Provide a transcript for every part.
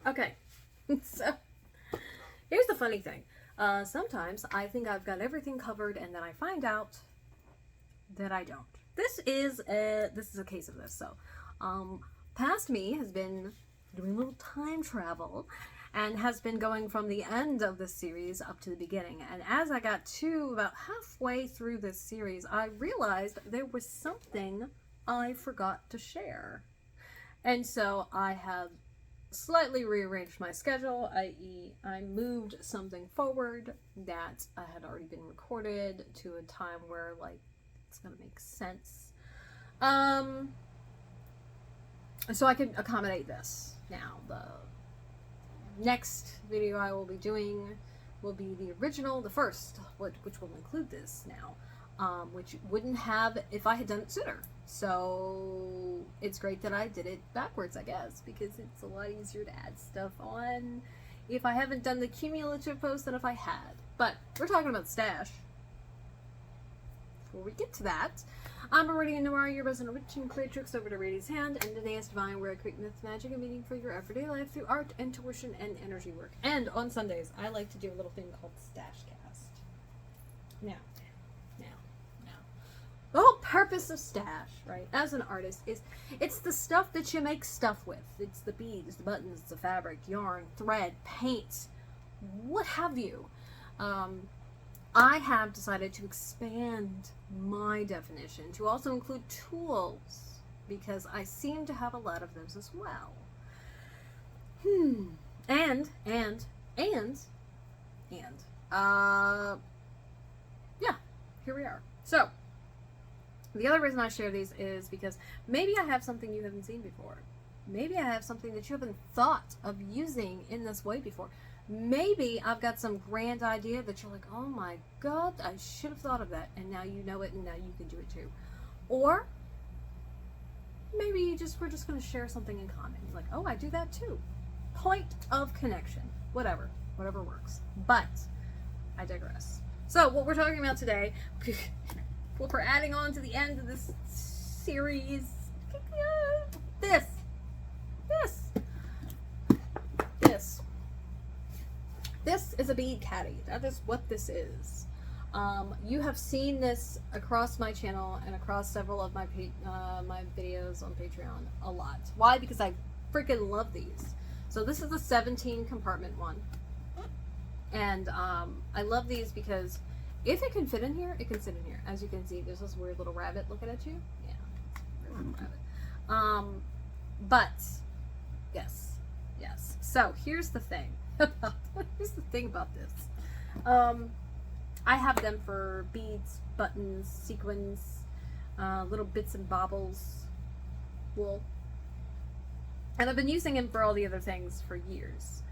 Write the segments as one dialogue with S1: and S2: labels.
S1: Okay, so here's the funny thing. Sometimes I think I've got everything covered, and then I find out that I don't. This is a case of this. So, um, past me has been doing a little time travel, and has been going from the end of this series up to the beginning. And as I got to about halfway through this series, I realized there was something I forgot to share, and so I have slightly rearranged my schedule, i.e., I moved something forward that had already been recorded to a time where, like, it's gonna make sense. Um, so I can accommodate this. Now, the next video I will be doing will be the original, the first, which will include this now, which wouldn't have if I had done it sooner. So it's great that I did it backwards, I guess, because it's a lot easier to add stuff on if I haven't done the cumulative post than if I had. But we're talking about stash. Before we get to that, I'm Meridian Noir, your resident witch and creatrix over to Radiant's Hand, and today is Divine, where I create myth, magic, and meaning for your everyday life through art, intuition, and energy work. And on Sundays, I like to do a little thing called Stash Cast. Now, the whole purpose of stash, right, as an artist, is it's the stuff that you make stuff with. It's the beads, the buttons, the fabric, yarn, thread, paint, what have you. I have decided to expand my definition to also include tools, because I seem to have a lot of those as well. And yeah, here we are. So, the other reason I share these is because maybe I have something you haven't seen before. Maybe I have something that you haven't thought of using in this way before. Maybe I've got some grand idea that you're like, oh my god, I should have thought of that, and now you know it, and now you can do it too. Or maybe we're just going to share something in common. You're like, oh, I do that too. Point of connection. Whatever works. But I digress. So what we're talking about today, what we're adding on to the end of this series, this is a bead caddy. That is what this is. You have seen this across my channel and across several of my my videos on Patreon a lot. Why? Because I freaking love these. So this is the 17 compartment one, and I love these because if it can fit in here, it can sit in here. As you can see, there's this weird little rabbit looking at you. Yeah, weird little rabbit. But yes. So here's the thing about this. I have them for beads, buttons, sequins, little bits and baubles, wool, and I've been using them for all the other things for years.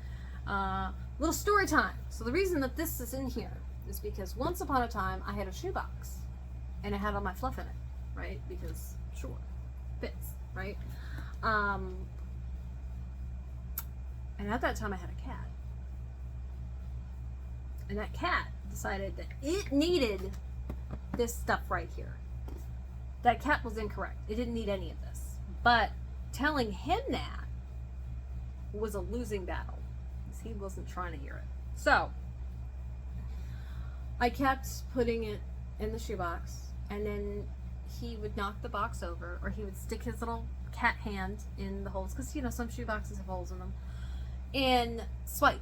S1: Little story time. So the reason that this is in here is because once upon a time I had a shoebox and it had all my fluff in it, right? Because sure, fits, right? And at that time I had a cat, and that cat decided that it needed this stuff right here. That cat was incorrect. It didn't need any of this, but telling him that was a losing battle because he wasn't trying to hear it. So I kept putting it in the shoebox, and then he would knock the box over, or he would stick his little cat hand in the holes, because, you know, some shoe boxes have holes in them, and swipe,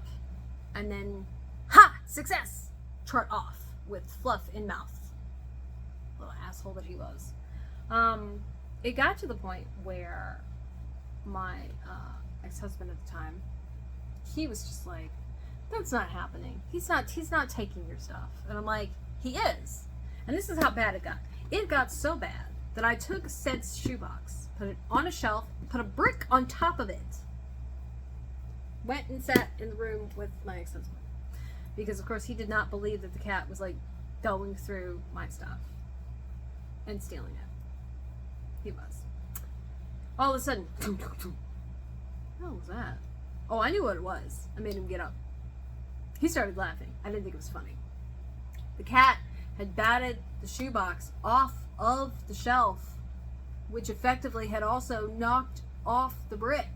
S1: and then, ha! Success! Trot off with fluff in mouth. Little asshole that he was. It got to the point where my ex-husband at the time, he was just like, that's not happening. He's not taking your stuff. And I'm like, he is. And this is how bad it got. It got so bad that I took said shoebox, put it on a shelf, put a brick on top of it, went and sat in the room with my ex-husband. Because, of course, he did not believe that the cat was, like, going through my stuff and stealing it. He was. All of a sudden, what was that? Oh, I knew what it was. I made him get up. He started laughing. I didn't think it was funny. The cat had batted the shoebox off of the shelf, which effectively had also knocked off the brick.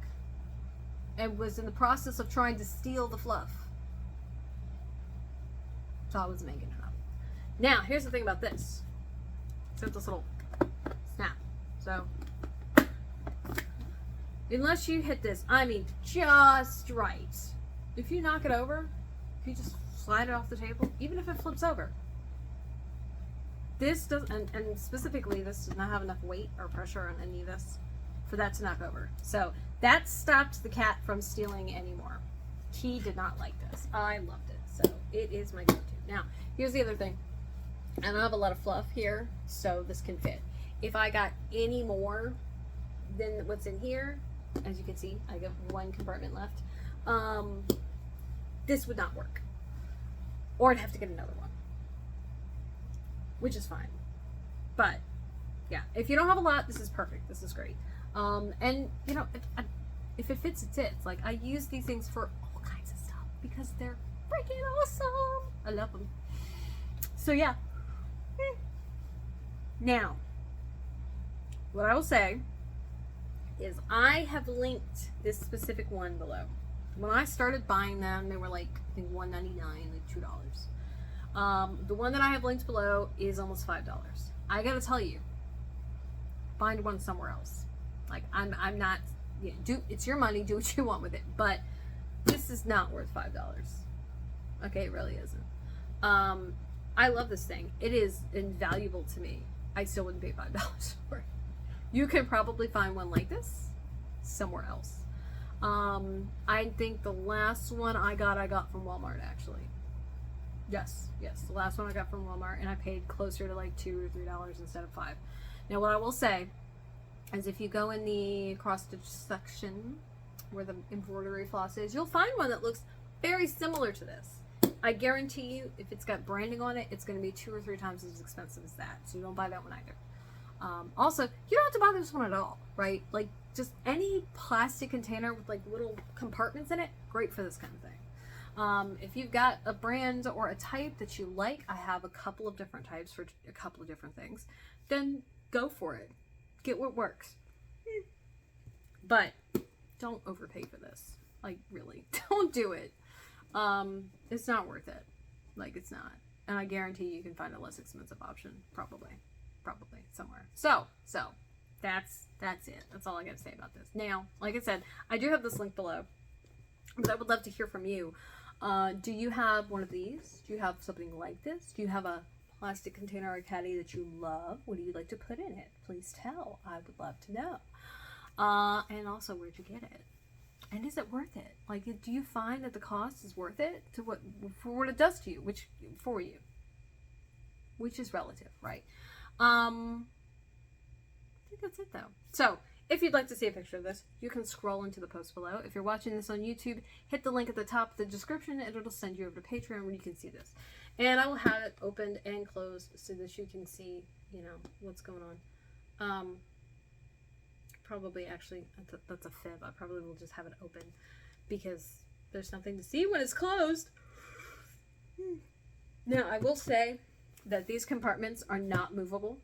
S1: and was in the process of trying to steal the fluff. So I wasn't making enough. Now, here's the thing about this. So this little snap. So, unless you hit this, I mean, just right. If you knock it over, if you just slide it off the table, even if it flips over, this does, and specifically, this does not have enough weight or pressure on any of this for that to knock over. So that stopped the cat from stealing anymore. He did not like this. I loved it. So it is my go-to. Now, here's the other thing. I don't have a lot of fluff here, so this can fit. If I got any more than what's in here, as you can see, I got one compartment left. This would not work. Or I'd have to get another one. Which is fine. But, yeah, if you don't have a lot, this is perfect. This is great. And, you know, if it fits, it fits. Like, I use these things for all kinds of stuff because they're freaking awesome. I love them. So, yeah. Now, what I will say is I have linked this specific one below. When I started buying them, they were like, I think $1.99, like $2. The one that I have linked below is almost $5. I gotta tell you, find one somewhere else. Like, I'm not, it's your money, do what you want with it, but this is not worth $5. Okay, it really isn't. I love this thing. It is invaluable to me. I still wouldn't pay $5 for it. You can probably find one like this somewhere else. I think the last one I got from Walmart, actually. Yes, the last one I got from Walmart, and I paid closer to like $2 or $3 instead of $5. Now, what I will say is if you go in the cross-stitch section where the embroidery floss is, you'll find one that looks very similar to this. I guarantee you, if it's got branding on it, it's going to be 2 or 3 times as expensive as that. So you don't buy that one either. Also, you don't have to buy this one at all, right? Like, just any plastic container with like little compartments in it, great for this kind of thing. If you've got a brand or a type that you like, I have a couple of different types for a couple of different things, then go for it. Get what works. But don't overpay for this. Like, really, don't do it. It's not worth it. Like, it's not. And I guarantee you can find a less expensive option, probably somewhere. So that's it. That's all I got to say about this. Now, like I said, I do have this link below, but I would love to hear from you. Do you have one of these? Do you have something like this? Do you have a plastic container or caddy that you love? What do you like to put in it? Please tell. I would love to know. And also, where'd you get it? And is it worth it? Like, do you find that the cost is worth it for what it does to you, which is relative, right? I think that's it though. So, if you'd like to see a picture of this, you can scroll into the post below. If you're watching this on YouTube, hit the link at the top of the description and it'll send you over to Patreon where you can see this. And I will have it opened and closed so that you can see, what's going on. Probably, actually, that's a fib. I probably will just have it open because there's nothing to see when it's closed. Now, I will say that these compartments are not movable.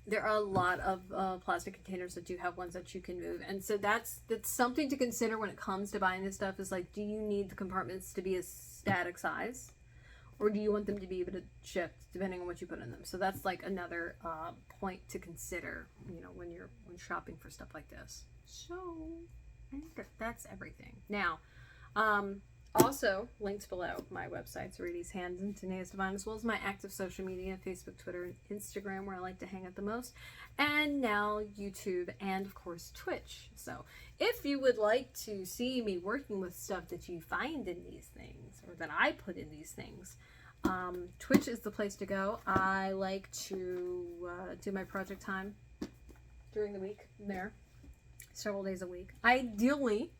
S1: There are a lot of plastic containers that do have ones that you can move. And so that's something to consider when it comes to buying this stuff is like, do you need the compartments to be a static size? Or do you want them to be able to shift depending on what you put in them? So that's like another point to consider, when shopping for stuff like this. So I think that's everything. Now, also linked below my websites, Radi's Hands and Tanea's Divine, as well as my active social media, Facebook, Twitter, and Instagram, where I like to hang out the most, and now YouTube, and of course Twitch. So if you would like to see me working with stuff that you find in these things, or that I put in these things, Twitch is the place to go. I like to do my project time during the week there, several days a week. Ideally,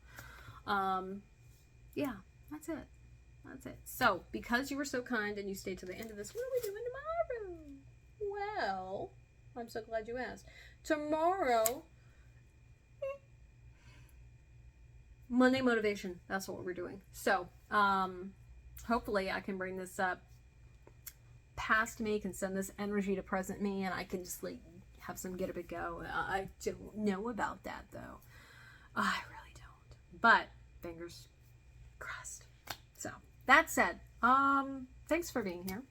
S1: yeah. That's it. So, because you were so kind and you stayed to the end of this, what are we doing tomorrow? Well, I'm so glad you asked. Tomorrow, Monday motivation. That's what we're doing. So, hopefully I can bring this up past me, can send this energy to present me, and I can just like have some get-up and go. I don't know about that though. I really don't. But Fingers crossed. So that said, thanks for being here.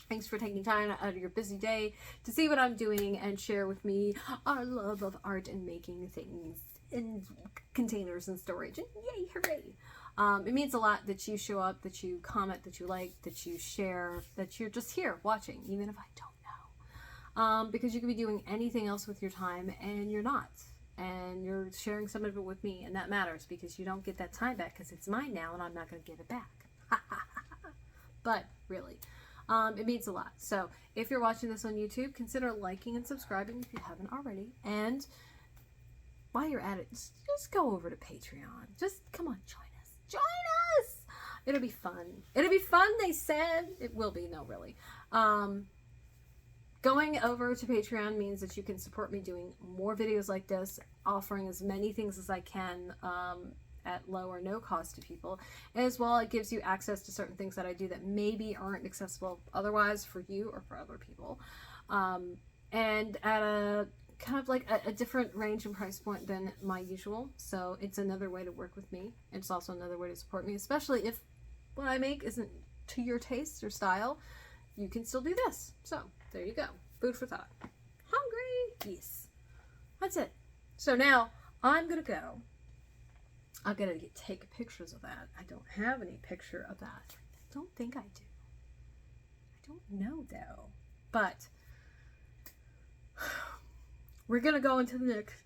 S1: Thanks for taking time out of your busy day to see what I'm doing and share with me our love of art and making things in containers and storage. And yay, hooray! It means a lot that you show up, that you comment, that you like, that you share, that you're just here watching, even if I don't know. Because you could be doing anything else with your time and you're not. And you're sharing some of it with me, and that matters because you don't get that time back because it's mine now and I'm not going to give it back. But really, it means a lot. So if you're watching this on YouTube, consider liking and subscribing if you haven't already. And while you're at it, just go over to Patreon. Just come on, join us. Join us! It'll be fun. It'll be fun, they said. It will be. No, really. Going over to Patreon means that you can support me doing more videos like this, offering as many things as I can at low or no cost to people. As well, it gives you access to certain things that I do that maybe aren't accessible otherwise for you or for other people. And at a kind of like a different range and price point than my usual. So it's another way to work with me. It's also another way to support me, especially if what I make isn't to your taste or style. You can still do this. So there you go. Food for thought. Hungry? Yes. That's it. So now I'm going to go. I'm going to take pictures of that. I don't have any picture of that. I don't think I do. I don't know though. But we're going to go into the next.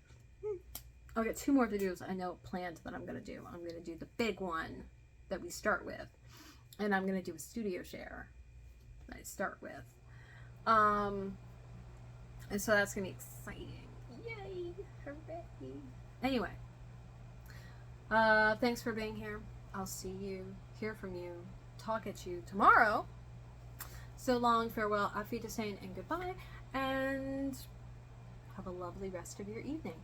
S1: I'll get 2 more videos I know planned that I'm going to do. I'm going to do the big one that we start with. And I'm going to do a studio share that I start with. And so that's going to be exciting. Yay! Hooray! Anyway. Thanks for being here. I'll see you, hear from you, talk at you tomorrow. So long, farewell, auf Wiedersehen, and goodbye. And have a lovely rest of your evening.